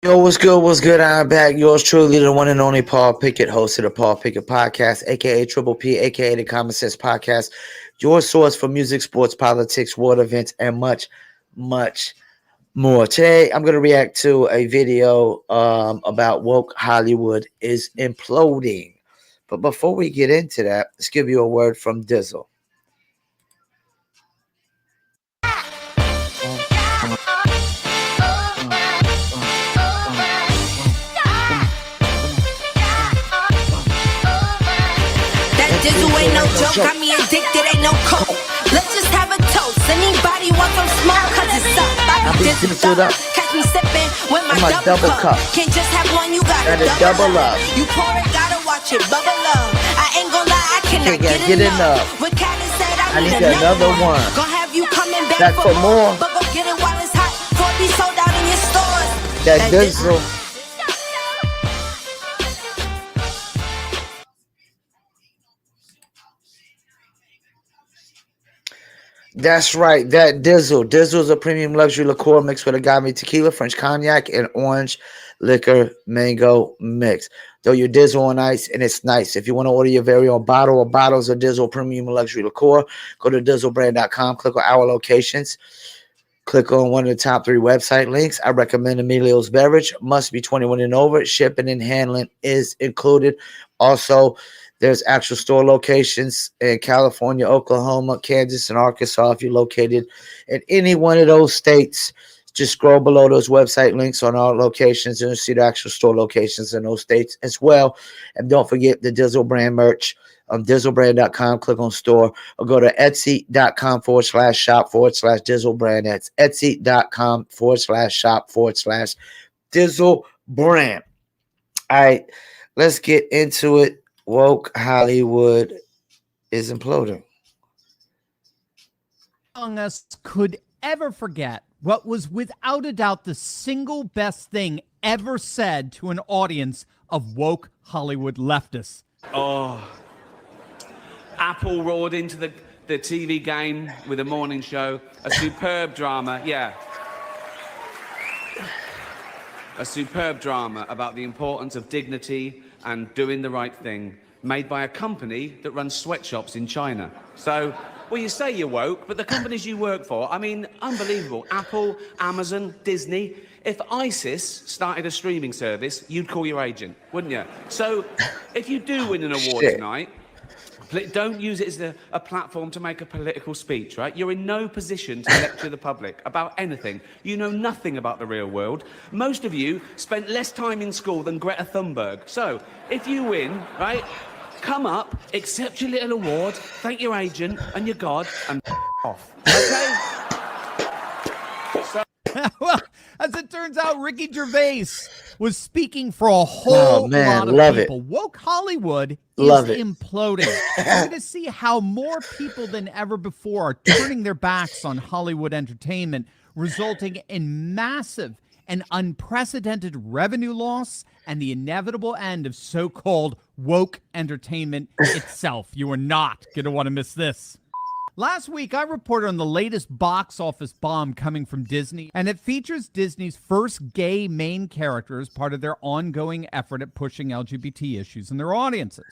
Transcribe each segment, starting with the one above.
Yo, what's good? What's good? I'm back. Yours truly, the one and only Paul Pickett, host of the Paul Pickett Podcast, aka Triple P, aka the Common Sense Podcast, your source for music, sports, politics, world events, and much, much more. Today, I'm going to react to a video about woke Hollywood is imploding. But before we get into that, let's give you a word from Dizzle. Dizzle ain't no joke, got me addicted, ain't no coke. Let's just have a toast. Anybody want some smoke? Cause it's up. I be Dizzled up. Catch me sipping with my double cup. Can't just have one, you gotta double up. You pour it, gotta watch it bubble up. I ain't gon' lie, I cannot get enough. What Callie said, I need another one. Gonna have you coming back for more. But go get it while it's hot, before it be sold out in your stores. That Dizzle. That's right, that Dizzle. Dizzle is a premium luxury liqueur mixed with agave tequila, French cognac, and orange liquor mango mix. Throw your Dizzle on ice, and it's nice. If you want to order your very own bottle or bottles of Dizzle premium luxury liqueur, go to DizzleBrand.com, click on our locations, click on one of the top 3 website links. I recommend Emilio's Beverage. Must be 21 and over. Shipping and handling is included. Also, there's actual store locations in California, Oklahoma, Kansas, and Arkansas. If you're located in any one of those states, just scroll below those website links on our locations and you'll see the actual store locations in those states as well. And don't forget the Dizzle brand merch on DizzleBrand.com. Click on store or go to Etsy.com/shop/Dizzle brand. That's Etsy.com/shop/Dizzle brand. All right, let's get into it. Woke Hollywood is imploding. Among us could ever forget what was without a doubt the single best thing ever said to an audience of woke Hollywood leftists. Oh, Apple roared into the TV game with a morning show. A superb drama, yeah. A superb drama about the importance of dignity and doing the right thing, made by a company that runs sweatshops in China. So, well, you say you're woke, but the companies you work for, I mean, unbelievable. Apple, Amazon, Disney. If ISIS started a streaming service, you'd call your agent, wouldn't you? So, if you do win an award tonight, don't use it as a platform to make a political speech, right? You're in no position to lecture the public about anything. You know nothing about the real world. Most of you spent less time in school than Greta Thunberg. So, if you win, right, come up, accept your little award, thank your agent and your God, and off. Okay? Well, as it turns out, Ricky Gervais was speaking for a whole lot of people. Woke Hollywood is imploding. We're going to see how more people than ever before are turning their backs on Hollywood entertainment, resulting in massive and unprecedented revenue loss and the inevitable end of so-called woke entertainment itself. You are not going to want to miss this. Last week, I reported on the latest box office bomb coming from Disney, and it features Disney's first gay main character as part of their ongoing effort at pushing LGBT issues in their audiences.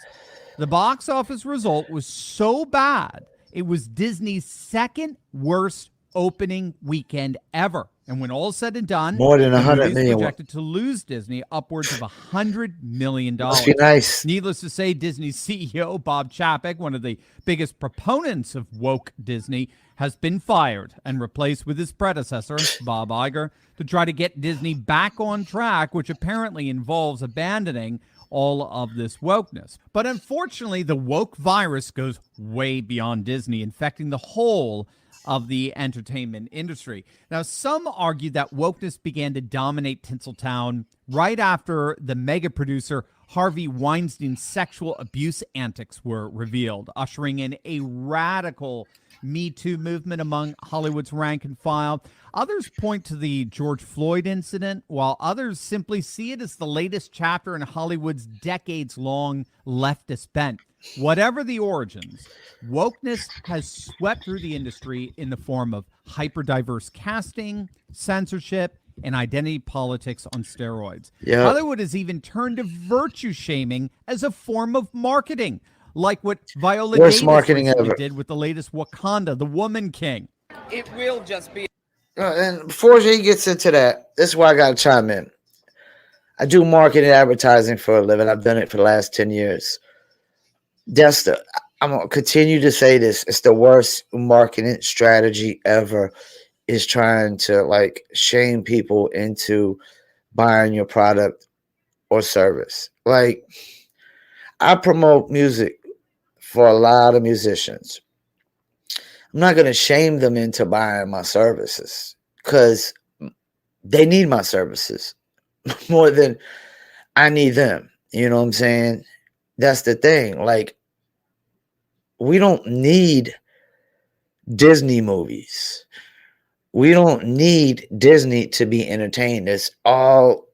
The box office result was so bad, it was Disney's second worst opening weekend ever. And when all said and done, more than 100 million projected to lose Disney upwards of $100 million. Must be nice. Needless to say, Disney's CEO, Bob Chapek, one of the biggest proponents of woke Disney, has been fired and replaced with his predecessor, Bob Iger, to try to get Disney back on track, which apparently involves abandoning all of this wokeness. But unfortunately, the woke virus goes way beyond Disney, infecting the whole of the entertainment industry. Now, some argue that wokeness began to dominate Tinseltown right after the mega producer Harvey Weinstein's sexual abuse antics were revealed, ushering in a radical Me Too movement among Hollywood's rank and file. Others point to the George Floyd incident, while others simply see it as the latest chapter in Hollywood's decades-long leftist bent. Whatever the origins, wokeness has swept through the industry in the form of hyper-diverse casting, censorship, and identity politics on steroids. Yep. Hollywood has even turned to virtue shaming as a form of marketing, like what Viola Worst Davis marketing recently ever. did with the latest Wakanda, the Woman King. It will just be. And before he gets into that, this is why I got to chime in. I do marketing and advertising for a living. I've done it for the last 10 years. I'm going to continue to say this. It's the worst marketing strategy ever, is trying to like shame people into buying your product or service. Like, I promote music for a lot of musicians. I'm not going to shame them into buying my services because they need my services more than I need them. You know what I'm saying? That's the thing. Like, we don't need Disney movies. We don't need Disney to be entertained. There's all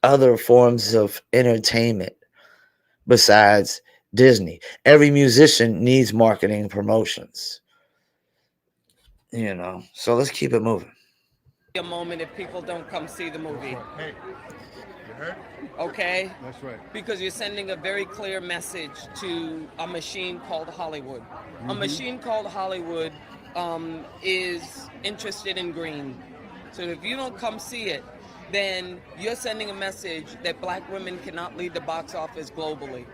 other forms of entertainment besides Disney. Every musician needs marketing promotions. You know, so let's keep it moving. A moment if people don't come see the movie. Hey, you heard? Okay? That's right. Because you're sending a very clear message to a machine called Hollywood. A machine called Hollywood is interested in green. So if you don't come see it, then you're sending a message that black women cannot lead the box office globally.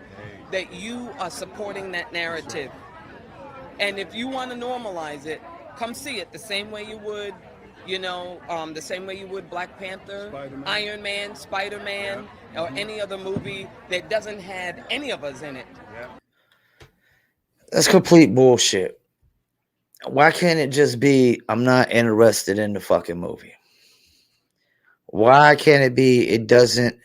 That you are supporting that narrative. And if you want to normalize it, come see it the same way you would, the same way you would Black Panther, Spider-Man. Iron Man, Spider-Man, or any other movie that doesn't have any of us in it. Yeah. That's complete bullshit. Why can't it just be, I'm not interested in the fucking movie? Why can't it be, it doesn't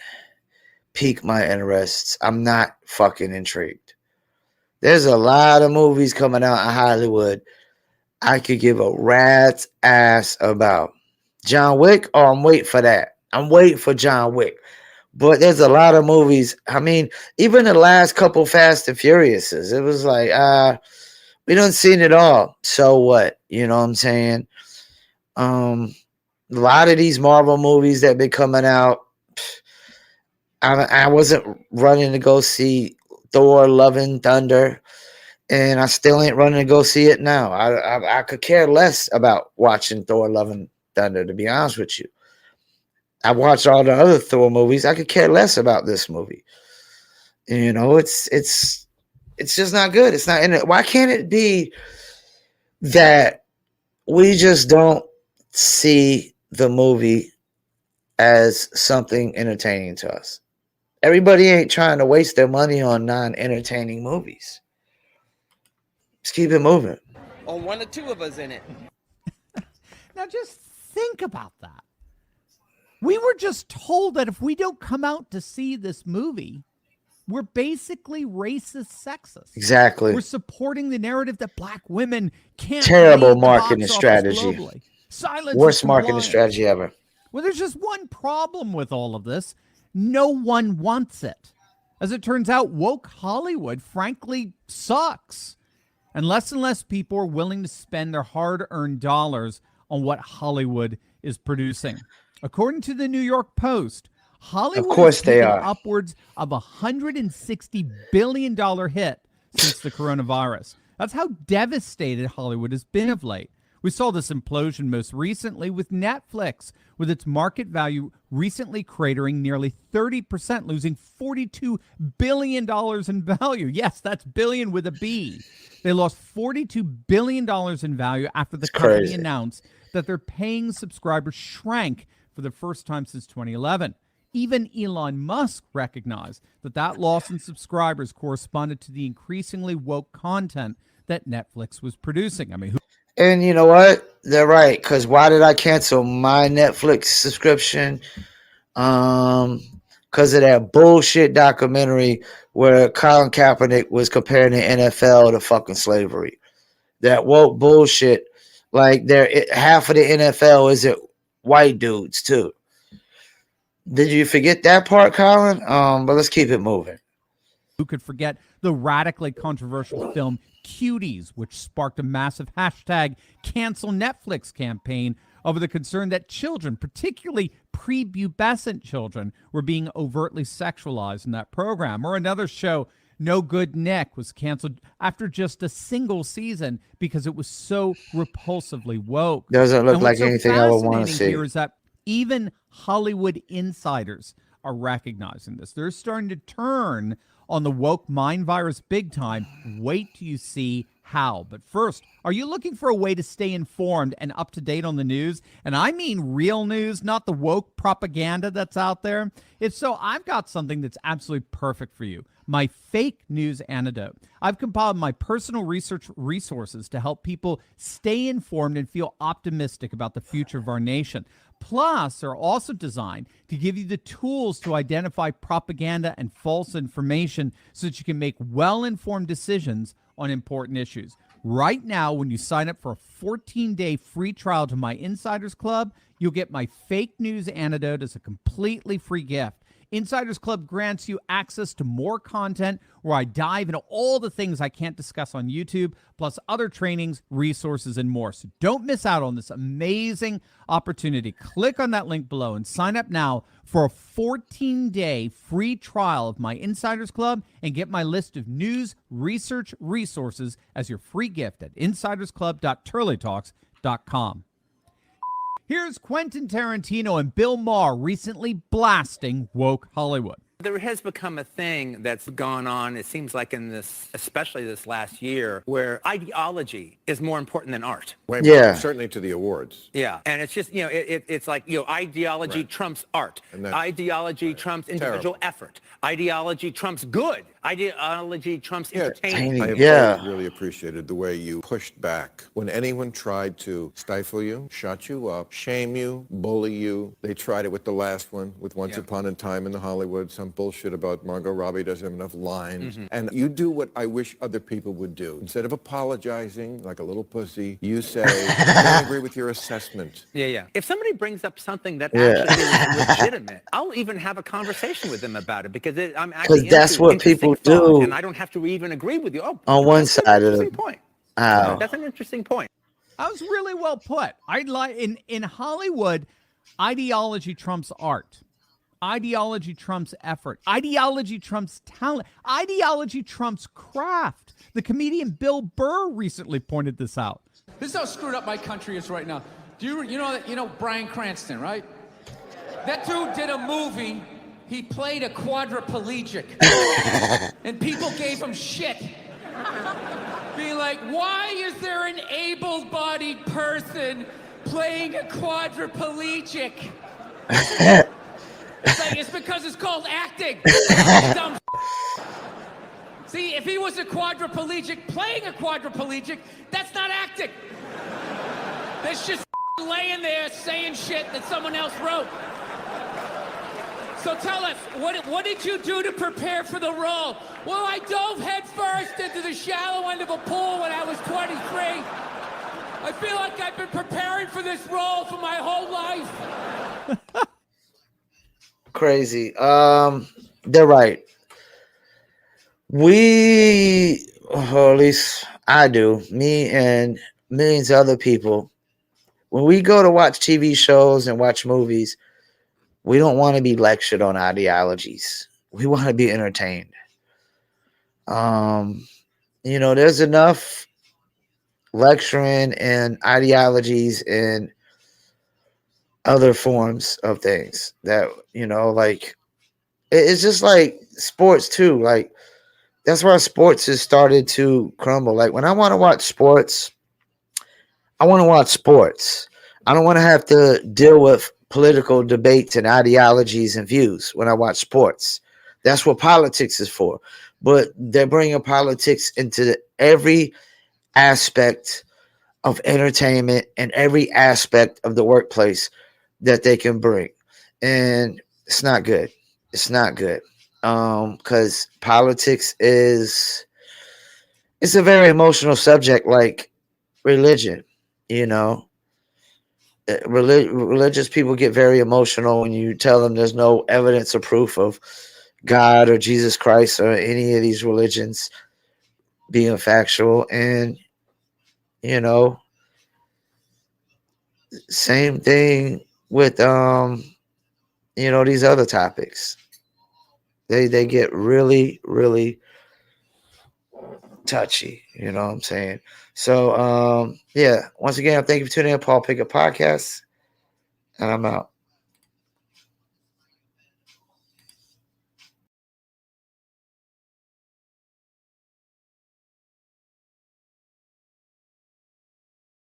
pique my interests? I'm not fucking intrigued. There's a lot of movies coming out in Hollywood I could give a rat's ass about. John Wick? Oh, I'm waiting for that. I'm waiting for John Wick. But there's a lot of movies. I mean, even the last couple Fast and Furiouses, it was like, we done seen it all. So what? You know what I'm saying? A lot of these Marvel movies that been coming out, I wasn't running to go see Thor: Love and Thunder, and I still ain't running to go see it now. I could care less about watching Thor: Love and Thunder, to be honest with you. I watched all the other Thor movies. I could care less about this movie. You know, it's just not good. It's not. Why can't it be that we just don't see the movie as something entertaining to us? Everybody ain't trying to waste their money on non-entertaining movies. Let's keep it moving. Or one or two of us in it. Now just think about that. We were just told that if we don't come out to see this movie, we're basically racist, sexist. Exactly. We're supporting the narrative that black women can't. Terrible lead the marketing box office strategy. globally. Silence Worst is marketing compliance. strategy ever. Well, there's just one problem with all of this. No one wants it. As it turns out, woke Hollywood, frankly, sucks. And less people are willing to spend their hard-earned dollars on what Hollywood is producing. According to the New York Post, Hollywood Of course has they taken are. upwards of $160 billion hit since the coronavirus. That's how devastated Hollywood has been of late. We saw this implosion most recently with Netflix, with its market value recently cratering nearly 30%, losing $42 billion in value. Yes, that's billion with a B. They lost $42 billion in value after the company crazy. announced that their paying subscribers shrank for the first time since 2011. Even Elon Musk recognized that loss in subscribers corresponded to the increasingly woke content that Netflix was producing. I mean, And you know what? They're right. Because why did I cancel my Netflix subscription? Because of that bullshit documentary where Colin Kaepernick was comparing the NFL to fucking slavery. That woke bullshit. Like, half of the NFL isn't white dudes too. Did you forget that part, Colin? But let's keep it moving. who could forget the radically controversial film Cuties, which sparked a massive hashtag cancel Netflix campaign over the concern that children, particularly prepubescent children, were being overtly sexualized in that program. Or another show, No Good Nick, was canceled after just a single season because it was so repulsively woke. Doesn't look And like what's so anything I would want to fascinating see. here is that even Hollywood insiders are recognizing this. They're starting to turn on the woke mind virus big time. Wait till you see how. But first, are you looking for a way to stay informed and up to date on the news? And I mean real news, not the woke propaganda that's out there. If so, I've got something that's absolutely perfect for you. My fake news antidote. I've compiled my personal research resources to help people stay informed and feel optimistic about the future of our nation. Plus, they're also designed to give you the tools to identify propaganda and false information so that you can make well-informed decisions on important issues. Right now, when you sign up for a 14-day free trial to my Insiders Club, you'll get my fake news antidote as a completely free gift. Insiders Club grants you access to more content where I dive into all the things I can't discuss on YouTube, plus other trainings, resources, and more. So don't miss out on this amazing opportunity. Click on that link below and sign up now for a 14-day free trial of my Insiders Club and get my list of news, research, resources as your free gift at insidersclub.turleytalks.com. Here's Quentin Tarantino and Bill Maher recently blasting woke Hollywood. There has become a thing that's gone on, it seems like in this, especially this last year, where ideology is more important than art. Yeah. Certainly to the awards. Yeah, and it's just, it's like, ideology trumps art. Ideology trumps individual effort. Ideology trumps good. Ideology trumps entertainment. I have really appreciated the way you pushed back. When anyone tried to stifle you, shut you up, shame you, bully you, they tried it with the last one, with Once Upon a Time in the Hollywood, some bullshit about Margot Robbie doesn't have enough lines. And you do what I wish other people would do. Instead of apologizing like a little pussy, you say, I don't agree with your assessment. Yeah. If somebody brings up something that actually is legitimate, I'll even have a conversation with them about it because I'm actually that's what people do, and I don't have to even agree with you. Oh, on one side of the point. That's an interesting point. That was really well put. I'd like in Hollywood, ideology trumps art. Ideology trumps effort. Ideology trumps talent. Ideology trumps craft. The comedian Bill Burr recently pointed this out. This is how screwed up my country is right now. Do you know Bryan Cranston, right? That dude did a movie. He played a quadriplegic. And people gave him shit. Being like, why is there an able-bodied person playing a quadriplegic? It's because it's called acting. Dumb. See, if he was a quadriplegic playing a quadriplegic, that's not acting. That's just laying there saying shit that someone else wrote. So tell us, what did you do to prepare for the role? Well, I dove headfirst into the shallow end of a pool when I was 23. I feel like I've been preparing for this role for my whole life. Crazy. They're right. We, or at least I do, me and millions of other people, when we go to watch TV shows and watch movies, we don't want to be lectured on ideologies. We want to be entertained. There's enough lecturing and ideologies and other forms of things that, like, it's just like sports too. Like, that's why sports has started to crumble. Like, when I want to watch sports, I want to watch sports. I don't want to have to deal with political debates and ideologies and views when I watch sports. That's what politics is for. But they're bringing politics into every aspect of entertainment and every aspect of the workplace that they can bring. And it's not good. It's not good. Because politics it's a very emotional subject, like religion, religious people get very emotional when you tell them there's no evidence or proof of God or Jesus Christ or any of these religions being factual. And Same thing with these other topics. They get really, really touchy. You know what I'm saying? So yeah, once again, thank you for tuning in, Paul Pickett Podcast, and I'm out.